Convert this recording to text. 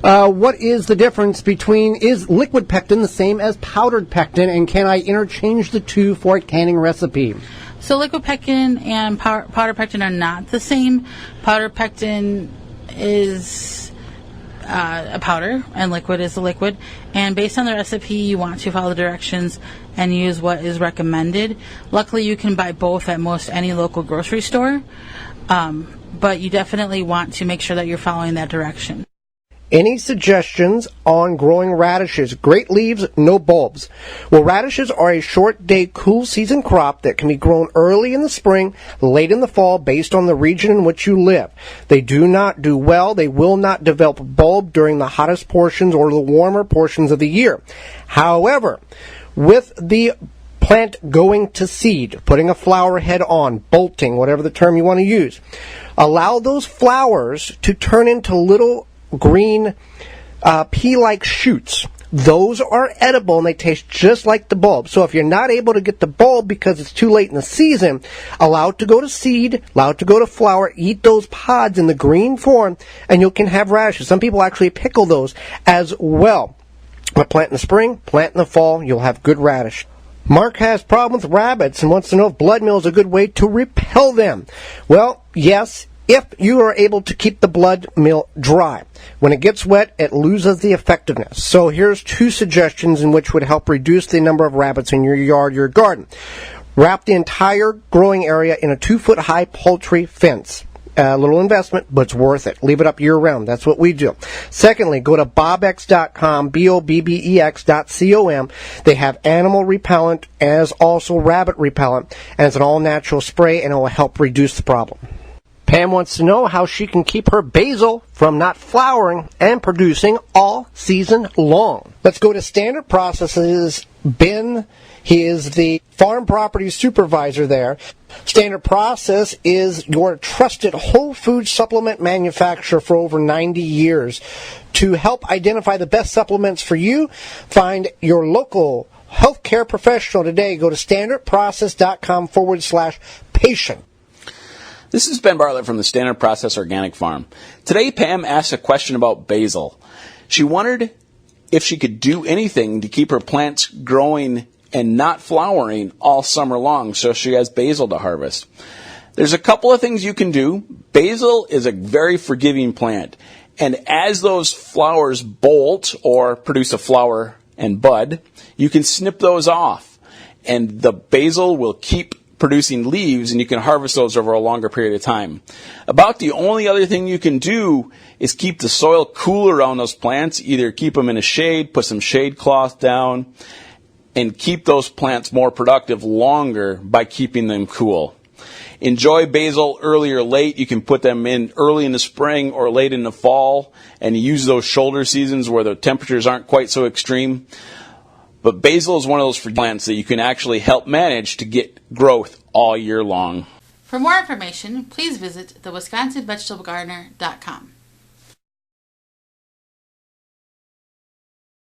What is the difference between, is liquid pectin the same as powdered pectin, and can I interchange the two for a canning recipe? So liquid pectin and powdered pectin are not the same. Powdered pectin is a powder, and liquid is a liquid. And based on the recipe, you want to follow the directions and use what is recommended. Luckily, you can buy both at most any local grocery store, but you definitely want to make sure that you're following that direction. Any suggestions on growing radishes? Great leaves, no bulbs. Well, radishes are a short-day, cool-season crop that can be grown early in the spring, late in the fall, based on the region in which you live. They do not do well. They will not develop bulb during the hottest portions or the warmer portions of the year. However, with the plant going to seed, putting a flower head on, bolting, whatever the term you want to use, allow those flowers to turn into little green pea-like shoots. Those are edible and they taste just like the bulb. So if you're not able to get the bulb because it's too late in the season, allow it to go to seed, allow it to go to flower, eat those pods in the green form, and you can have radishes. Some people actually pickle those as well. But plant in the spring, plant in the fall, you'll have good radish. Mark has problems with rabbits and wants to know if blood meal is a good way to repel them. Well, yes, if you are able to keep the blood meal dry. When it gets wet, it loses the effectiveness. So here's two suggestions in which would help reduce the number of rabbits in your yard, your garden. Wrap the entire growing area in a 2-foot-high poultry fence. A little investment, but it's worth it. Leave it up year-round. That's what we do. Secondly, go to bobbex.com, BOBBEX.com. They have animal repellent as also rabbit repellent, and it's an all-natural spray, and it will help reduce the problem. Pam wants to know how she can keep her basil from not flowering and producing all season long. Let's go to Standard Processes. Ben, he is the farm property supervisor there. Standard Process is your trusted whole food supplement manufacturer for over 90 years. To help identify the best supplements for you, find your local healthcare professional today. Go to standardprocess.com/patient. This is Ben Bartlett from the Standard Process Organic Farm. Today, Pam asked a question about basil. She wondered if she could do anything to keep her plants growing and not flowering all summer long so she has basil to harvest. There's a couple of things you can do. Basil is a very forgiving plant, and as those flowers bolt or produce a flower and bud, you can snip those off, and the basil will keep producing leaves, and you can harvest those over a longer period of time. About the only other thing you can do is keep the soil cool around those plants. Either keep them in a shade, put some shade cloth down, and keep those plants more productive longer by keeping them cool. Enjoy basil early or late. You can put them in early in the spring or late in the fall, and use those shoulder seasons where the temperatures aren't quite so extreme. But basil is one of those plants that you can actually help manage to get growth all year long. For more information, please visit thewisconsinvegetablegardener.com.